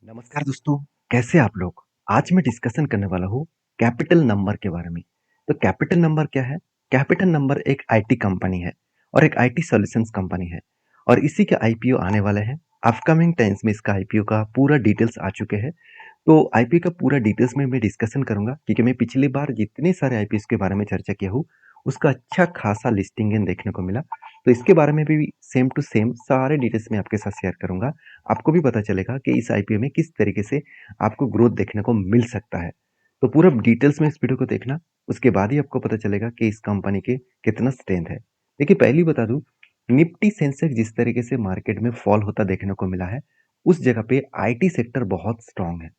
नमस्कार दोस्तों, कैसे आप लोग? आज मैं डिस्कशन करने वाला हूँ कैपिटल नंबर के बारे में। तो कैपिटल नंबर क्या है? कैपिटल नंबर एक आईटी कंपनी है और एक आईटी सॉल्यूशंस कंपनी है और इसी के आईपीओ आने वाले हैं। अपकमिंग टाइम्स में इसका आईपीओ का पूरा डिटेल्स आ चुके हैं। तो आईपीओ का पूरा डिटेल्स में मैं डिस्कशन करूंगा क्योंकि मैं पिछली बार जितने सारे आईपीओ के बारे में चर्चा किया हूँ, उसका अच्छा खासा लिस्टिंग देखने को मिला। तो इसके बारे में भी सेम टू सेम सारे डिटेल्स मैं आपके साथ शेयर करूंगा। आपको भी पता चलेगा कि इस आईपीओ में किस तरीके से आपको ग्रोथ देखने को मिल सकता है। तो पूरा डिटेल्स में इस वीडियो को देखना, उसके बाद ही आपको पता चलेगा कि इस कंपनी के कितना स्ट्रेंथ है। देखिए पहली बता दूं, निफ्टी सेंसेक्स जिस तरीके से मार्केट में फॉल होता देखने को मिला है, उस जगह पे आईटी सेक्टर बहुत स्ट्रांग है।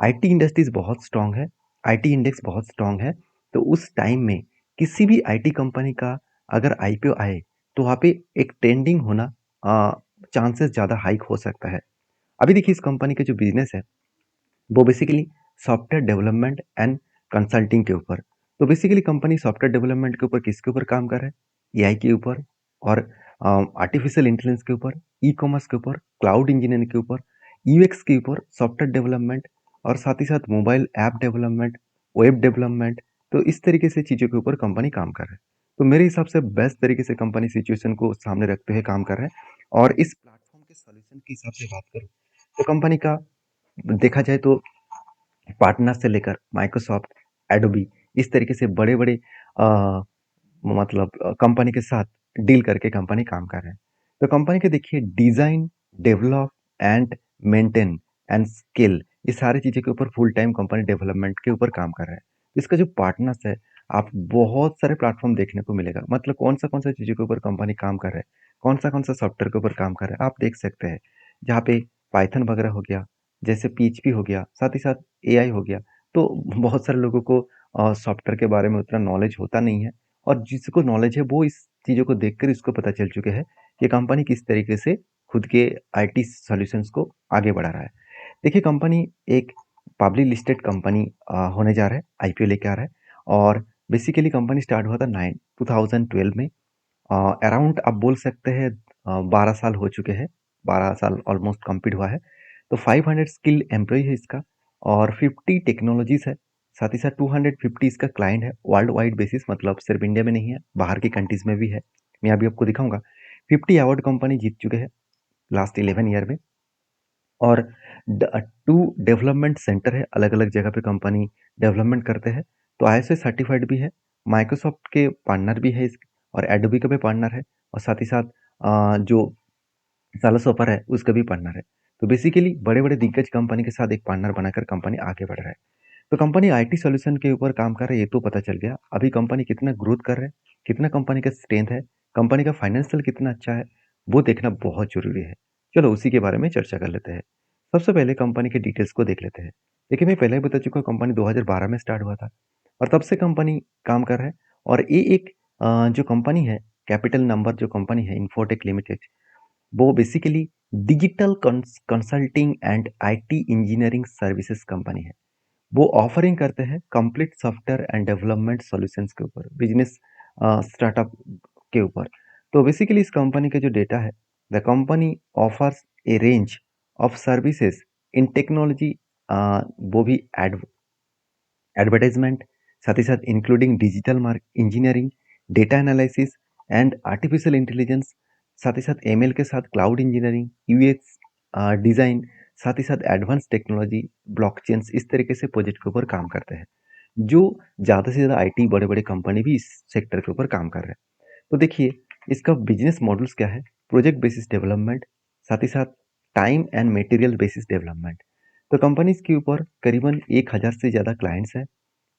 आईटी इंडस्ट्रीज बहुत स्ट्रांग है, आईटी इंडेक्स बहुत स्ट्रांग है। तो उस टाइम में किसी भी आईटी कंपनी का अगर आईपीओ आए तो वहाँ पे एक ट्रेंडिंग होना चांसेस ज़्यादा हाइक हो सकता है। अभी देखिए इस कंपनी का जो बिजनेस है वो basically software development and consulting के ऊपर। तो बेसिकली कंपनी सॉफ्टवेयर डेवलपमेंट के ऊपर किसके ऊपर काम कर रहा है? एआई के ऊपर और आर्टिफिशियल इंटेलिजेंस के ऊपर, ई कॉमर्स के ऊपर, क्लाउड इंजीनियरिंग के ऊपर, यूएक्स के ऊपर, सॉफ्टवेयर डेवलपमेंट और साथ ही साथ mobile app development, web development. तो इस तरीके से चीज़ों के ऊपर कंपनी काम कर रहा है। तो मेरे हिसाब से बेस्ट तरीके से कंपनी सिचुएशन को सामने रखते हुए काम कर रहा है। और इस प्लेटफॉर्म के सॉल्यूशन के हिसाब से बात करूँ तो कंपनी का देखा जाए तो पार्टनर से लेकर माइक्रोसॉफ्ट, एडोबी, इस तरीके से बड़े-बड़े मतलब कंपनी के साथ डील करके कंपनी काम कर रहे हैं। तो कंपनी के देखिए design, develop and maintain and scale, ये सारी चीज़ों के ऊपर फुल टाइम कंपनी डेवलपमेंट के ऊपर काम कर रहा है। इसका जो पार्टनर्स है, आप बहुत सारे प्लेटफ़ॉर्म देखने को मिलेगा। मतलब कौन सा चीज़ों के ऊपर कंपनी काम कर रहा है, कौन सा सॉफ्टवेयर के ऊपर काम कर रहा है, आप देख सकते हैं। जहाँ पे पाइथन वगैरह हो गया, जैसे पीएचपी हो गया, साथ ही साथ एआई हो गया। तो बहुत सारे लोगों को सॉफ्टवेयर के बारे में उतना नॉलेज होता नहीं है और जिसको नॉलेज है वो इस चीज़ों को देखकर इसको पता चल चुके हैं कि कंपनी किस तरीके से खुद के आईटी सॉल्यूशंस को आगे बढ़ा रहा है। देखिए कंपनी एक पब्लिक लिस्टेड कंपनी होने जा रहा है, आईपीओ लेके आ रहा है और बेसिकली कंपनी स्टार्ट हुआ था 2012 में। अराउंड आप बोल सकते हैं 12 साल हो चुके हैं, 12 साल ऑलमोस्ट कंप्लीट हुआ है। तो 500 स्किल्ड एम्प्लॉय है इसका और 50 टेक्नोलॉजीज है। साथ ही साथ 250 इसका क्लाइंट है वर्ल्ड वाइड बेसिस, मतलब सिर्फ इंडिया में नहीं है, बाहर की कंट्रीज में भी है। मैं अभी आपको दिखाऊंगा। 50 अवार्ड कंपनी जीत चुके हैं लास्ट 11 ईयर में। और 2 डेवलपमेंट सेंटर है, अलग अलग जगह पे कंपनी डेवलपमेंट करते हैं। तो आईएसओ सर्टिफाइड भी है, माइक्रोसॉफ्ट के पार्टनर भी है और एडोबी का भी पार्टनर है और साथ ही साथ जो सालों ऑफर है उसका भी पार्टनर है। तो बेसिकली बड़े बड़े दिग्गज कंपनी के साथ एक पार्टनर बनाकर कंपनी आगे बढ़ रहा है। तो कंपनी आईटी सॉल्यूशन के ऊपर काम कर रहा है, ये तो पता चल गया। अभी कंपनी कितना ग्रोथ कर रहा है, कितना कंपनी का स्ट्रेंथ है, कंपनी का फाइनेंशियल कितना अच्छा है, वो देखना बहुत जरूरी है। चलो उसी के बारे में चर्चा कर लेते हैं। सबसे पहले कंपनी के डिटेल्स को देख लेते हैं। देखिए मैं पहले ही बता चुका हूँ, कंपनी 2012 में स्टार्ट हुआ था और तब से कंपनी काम कर रहा है। और ये एक जो कंपनी है, कैपिटल नंबर जो कंपनी है इन्फोटेक लिमिटेड, वो basically digital consulting and IT engineering services company है। वो ऑफरिंग करते हैं complete software and development solutions के ऊपर, बिजनेस स्टार्टअप के ऊपर। तो बेसिकली इस कंपनी का जो डेटा है, the company offers A range of services in technology, वो भी एडवर्टाइजमेंट, साथ ही साथ including digital mark engineering, data analysis and artificial intelligence, साथ ही साथ एमएल के साथ क्लाउड इंजीनियरिंग, यूएक्स डिज़ाइन, साथ ही साथ एडवांस टेक्नोलॉजी, ब्लॉकचेन्स, इस तरीके से प्रोजेक्ट के ऊपर काम करते हैं। जो ज़्यादा से ज़्यादा आईटी बड़े बड़े कंपनी भी इस सेक्टर के ऊपर काम कर रहे हैं। तो देखिए इसका बिजनेस मॉडल्स क्या है? प्रोजेक्ट बेसिस डेवलपमेंट, साथ ही साथ time and material basis development. तो कंपनीज के ऊपर करीबन 1000 से ज़्यादा क्लाइंट्स हैं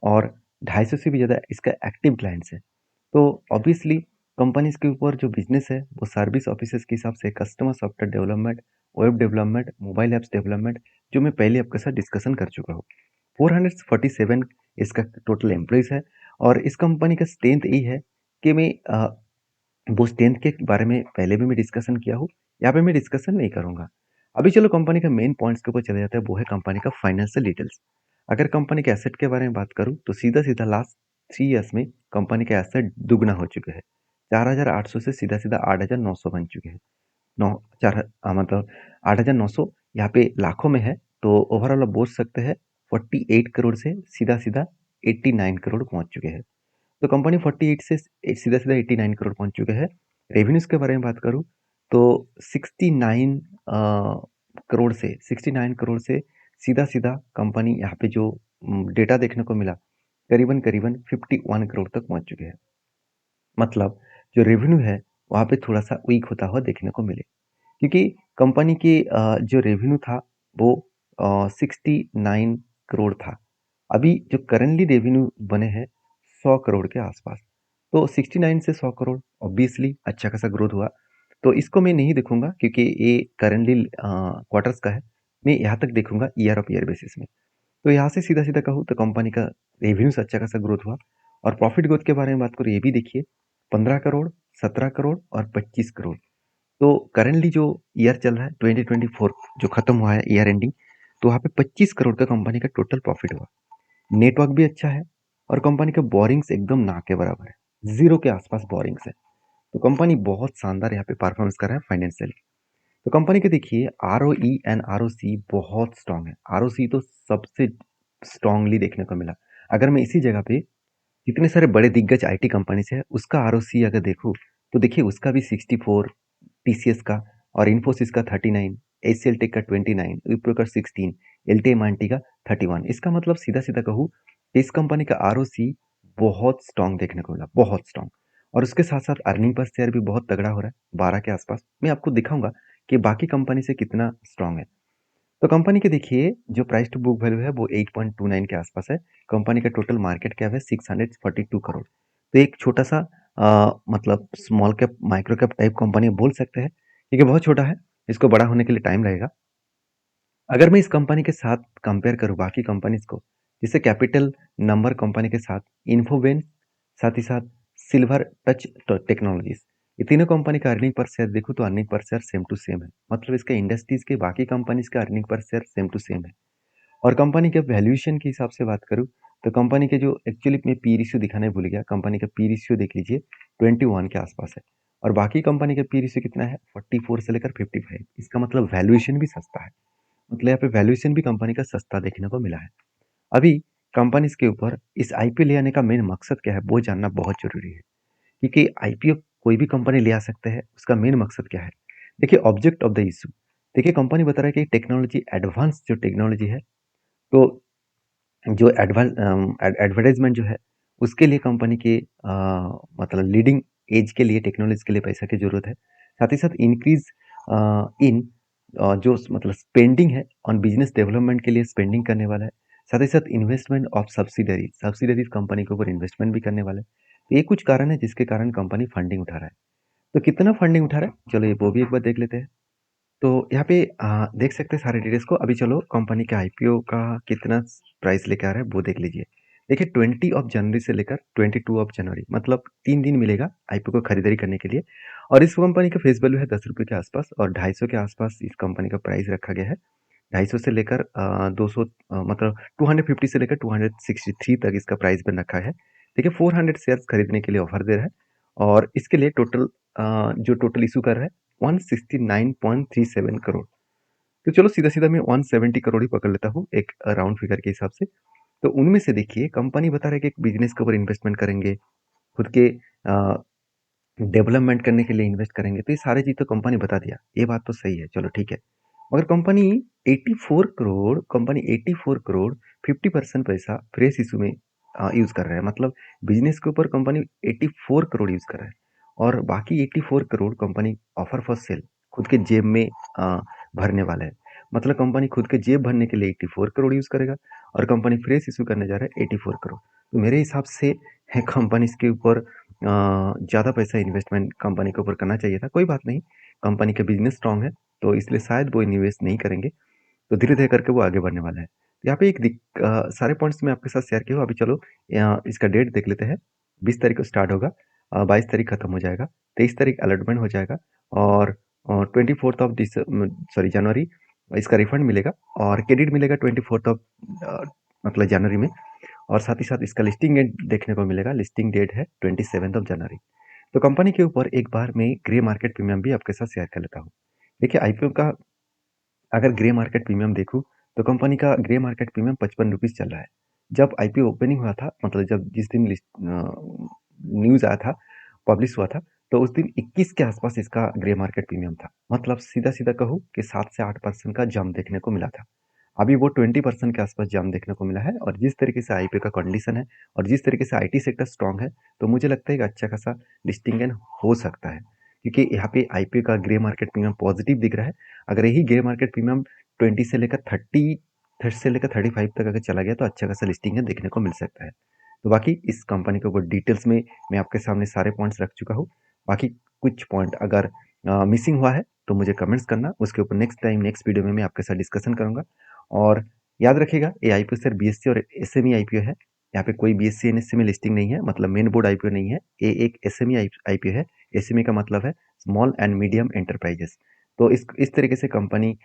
और 250 से भी ज़्यादा इसका एक्टिव क्लाइंट्स है। तो ऑब्वियसली कंपनीज के ऊपर जो बिजनेस है वो सर्विस ऑफिसेज के हिसाब से customer software development, web development, mobile apps development, जो मैं पहले आपके साथ डिस्कशन कर चुका हूँ। 447 इसका टोटल एम्प्लॉयज़ है और इस कंपनी का स्ट्रेंथ यही है कि वो स्ट्रेंथ के बारे में पहले भी मैं डिस्कशन किया हूँ, यहाँ पे मैं डिस्कशन नहीं करूँगा। अभी चलो कंपनी का मेन पॉइंट्स के ऊपर चले जाते हैं, वो है कंपनी का फाइनेंशियल डिटेल्स। अगर कंपनी के एसेट के बारे में बात करूँ तो सीधा-सीधा लास्ट 3 इयर्स में कंपनी के एसेट दुगना हो चुके हैं। 4800 से सीधा-सीधा 8900 बन चुके हैं। नौ चार मतलब 8900 यहाँ पे लाखों में है तो ओवरऑल आप बोल सकते हैं 48 करोड़ से सीधा सीधा 89 करोड़ पहुंच चुके हैं। तो कंपनी 48 से सीधा सीधा 89 करोड़ पहुंच चुके हैं। रेवेन्यूज के बारे में बात करूं तो 69 करोड़ से 69 करोड़ से सीधा सीधा कंपनी यहाँ पे जो डेटा देखने को मिला करीबन करीबन 51 करोड़ तक पहुंच चुके हैं। मतलब जो रेवेन्यू है वहाँ पे थोड़ा सा वीक होता हुआ देखने को मिले, क्योंकि कंपनी की जो रेवेन्यू था वो 69 करोड़ था। अभी जो करंटली रेवेन्यू बने हैं 100 करोड़ के आसपास। तो 69 से 100 करोड़ ऑब्वियसली अच्छा खासा ग्रोथ हुआ। तो इसको मैं नहीं देखूंगा क्योंकि ये करंटली क्वार्टर्स का है। मैं यहाँ तक देखूंगा ईयर ऑफ ईयर बेसिस में। तो यहाँ से सीधा सीधा कहूँ तो कंपनी का रेवेन्यूज अच्छा खासा ग्रोथ हुआ। और प्रॉफिट ग्रोथ के बारे में बात करूँ ये भी देखिए 15 करोड़, 17 करोड़ और 25 करोड़। तो करंटली जो ईयर चल रहा है 2024 जो खत्म हुआ है ईयर एंडिंग, तो वहाँ पे 25 करोड़ का कंपनी का टोटल प्रॉफिट हुआ। नेटवर्क भी अच्छा है और कंपनी का बोरिंग्स एकदम ना के बराबर है, जीरो के आसपास बोरिंग्स है। तो कंपनी बहुत शानदार यहाँ पे परफॉर्मेंस कर रहा है फाइनेंशियली। तो कंपनी के देखिए ROE एंड ROC बहुत स्ट्रांग है। ROC तो सबसे स्ट्रांगली देखने को मिला। अगर मैं इसी जगह पे जितने सारे बड़े दिग्गज आईटी कंपनीज है उसका ROC अगर देखूँ तो देखिए उसका भी 64, TCS का और इन्फोसिस का 39, HCL टेक का 29, विप्रो का 16, LTMINT का 31। इसका मतलब सीधा सीधा कहूँ इस कंपनी का ROC बहुत स्ट्रांग देखने को मिला, बहुत स्ट्रांग। और उसके साथ साथ अर्निंग पर शेयर भी बहुत तगड़ा हो रहा है 12 के आसपास। मैं आपको दिखाऊंगा कि बाकी कंपनी से कितना स्ट्रांग है। तो कंपनी के देखिए जो प्राइस टू बुक वैल्यू है वो 8.29 के आसपास है। कंपनी का टोटल मार्केट कैप है 642 करोड़। तो एक छोटा सा मतलब small cap micro cap type company बोल सकते हैं, क्योंकि बहुत छोटा है, इसको बड़ा होने के लिए टाइम लगेगा। अगर मैं इस कंपनी के साथ कंपेयर करूँ बाकी कंपनीज को, जैसे कैपिटल नंबर कंपनी के साथ इन्फोवेन, साथ ही साथ सिल्वर टच टेक्नोलॉजीज, ये तीनों कंपनी का अर्निंग पर शेयर देखूँ तो earning per share same to same है। मतलब इसका इंडस्ट्रीज के बाकी कंपनीज का earning per share same to same है। और कंपनी के वैल्यूएशन के हिसाब से बात करूँ तो कंपनी के जो एक्चुअली में पी रेशियो दिखाने भूल गया, कंपनी का पी रेशियो देख लीजिए 21 के आसपास है। और बाकी कंपनी का पी रेशियो कितना है 44 से लेकर 55। इसका मतलब वैल्यूएशन भी सस्ता है। मतलब यहाँ पे वैल्यूएशन भी कंपनी का सस्ता देखने को मिला है। अभी कंपनीज के ऊपर इस आईपीओ ले आने का मेन मकसद क्या है वो जानना बहुत जरूरी है, क्योंकि आईपीओ कोई भी कंपनी ले आ सकते हैं, उसका मेन मकसद क्या है। देखिए ऑब्जेक्ट ऑफ द इशू, देखिए कंपनी बता रहा है कि टेक्नोलॉजी एडवांस जो टेक्नोलॉजी है, तो जो एडवर्टाइजमेंट जो है उसके लिए कंपनी के मतलब लीडिंग एज के लिए टेक्नोलॉजी के लिए पैसा की जरूरत है। साथ ही साथ इंक्रीज इन जो मतलब स्पेंडिंग है ऑन बिजनेस डेवलपमेंट के लिए स्पेंडिंग करने वाला है। साथ ही साथ इन्वेस्टमेंट ऑफ सब्सिडरीज कंपनी के ऊपर इन्वेस्टमेंट भी करने वाला है। तो ये कुछ कारण है जिसके कारण कंपनी फंडिंग उठा रहा है। तो कितना फंडिंग उठा रहा है चलो ये वो भी एक बार देख लेते हैं। तो यहाँ पे देख सकते हैं सारे डिटेल्स को। अभी चलो कंपनी के आईपीओ का कितना प्राइस लेके आ रहा है वो देख लीजिए। देखिए 20 ऑफ जनवरी से लेकर 22 ऑफ जनवरी, मतलब 3 दिन मिलेगा आईपीओ को खरीदारी करने के लिए। और इस कंपनी का फेस वैल्यू है 10 रुपये के आसपास और 250 के आसपास इस कंपनी का प्राइस रखा गया है। 250 से लेकर 200 मतलब 250 से लेकर 263 तक इसका प्राइस बन रखा है। देखिए 400 शेयर्स खरीदने के लिए ऑफर दे रहा है और इसके लिए टोटल जो टोटल इशू कर रहा है 169.37 करोड़। तो चलो सीधा सीधा मैं 170 करोड़ ही पकड़ लेता हूँ एक राउंड फिगर के हिसाब से। तो उनमें से देखिए कंपनी बता रहा है कि एक बिजनेस के ऊपर इन्वेस्टमेंट करेंगे, खुद के डेवलपमेंट करने के लिए इन्वेस्ट करेंगे, तो ये सारी चीज तो कंपनी बता दिया, ये बात तो सही है, चलो ठीक है। मगर कंपनी 84 करोड़ 50% पैसा फ्रेश इशू में यूज कर रहा है। मतलब बिजनेस के ऊपर कंपनी 84 करोड़ यूज कर रहा है और बाकी 84 crore company offer for sale खुद के जेब में भरने वाला है। मतलब कंपनी खुद के जेब भरने के लिए 84 करोड़ यूज करेगा और कंपनी फ्रेश इशू करने जा रहा है 84 करोड़। तो मेरे हिसाब से है कंपनी इसके ऊपर ज़्यादा पैसा इन्वेस्टमेंट कंपनी के ऊपर करना चाहिए था। कोई बात नहीं, कंपनी का बिजनेस स्ट्रांग है तो इसलिए शायद वो इन्वेस्ट नहीं करेंगे, तो धीरे धीरे करके वो आगे बढ़ने वाला है। यहाँ पे सारे पॉइंट्स मैं आपके साथ शेयर किया हूँ। अभी चलो इसका डेट देख लेते हैं। 20 तारीख को स्टार्ट होगा, 22 तारीख खत्म हो जाएगा, 23 तारीख अलॉटमेंट हो जाएगा और 24 ऑफ जनवरी इसका रिफंड मिलेगा और क्रेडिट मिलेगा 24 ऑफ मतलब जनवरी में। और साथ ही साथ इसका लिस्टिंग डेट देखने को मिलेगा, लिस्टिंग डेट है 27 ऑफ जनवरी। तो कंपनी के ऊपर एक बार मैं ग्रे मार्केट प्रीमियम भी आपके साथ शेयर कर लेता हूँ। देखिए आईपीओ का अगर ग्रे मार्केट प्रीमियम देखूँ तो कंपनी का ग्रे मार्केट प्रीमियम 55 रुपीज़ चल रहा है। जब आईपीओ ओपनिंग हुआ था, मतलब जब जिस दिन न्यूज़ आया था, पब्लिश हुआ था, तो उस दिन 21 के आसपास इसका ग्रे मार्केट प्रीमियम था। मतलब सीधा-सीधा कहूँ कि 7 से 8% का जंप देखने को मिला था। अभी वो 20% के आसपास जंप देखने को मिला है, और जिस तरीके से आईपीओ का कंडीशन है और जिस तरीके से आईटी सेक्टर स्ट्रांग है, तो मुझे लगता है कि अच्छा खासा लिस्टिंग गेन हो सकता है, क्योंकि यहाँ पे आईपीओ का ग्रे मार्केट प्रीमियम पॉजिटिव दिख रहा है। अगर यही ग्रे मार्केट प्रीमियम 20 से लेकर 35 तक अगर चला गया, तो अच्छा खासा लिस्टिंग गेन देखने को मिल सकता है। तो बाकी इस कंपनी के ऊपर डिटेल्स में मैं आपके सामने सारे पॉइंट्स रख चुका हूँ। बाकी कुछ पॉइंट अगर मिसिंग हुआ है तो मुझे कमेंट्स करना, उसके ऊपर नेक्स्ट टाइम नेक्स्ट वीडियो में मैं आपके साथ डिस्कशन करूंगा। और याद रखिएगा, ये आईपीओ सर बीएससी और एसएमई आईपीओ है। यहाँ पे कोई बीएससी एनएससी में लिस्टिंग नहीं है, मतलब मेन बोर्ड आईपीओ नहीं है। ये एक एसएमई आईपीओ है। एसएमई का मतलब है स्मॉल एंड मीडियम एंटरप्राइजेस। तो इस तरीके से कंपनी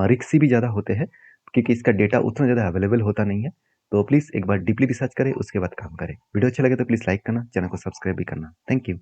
रिक्सी भी ज़्यादा होते हैं, क्योंकि इसका डेटा उतना ज़्यादा अवेलेबल होता नहीं है। तो प्लीज़ एक बार डीपली रिसर्च करें, उसके बाद काम करें। वीडियो अच्छा लगे तो प्लीज़ लाइक करना, चैनल को सब्सक्राइब भी करना। Thank you.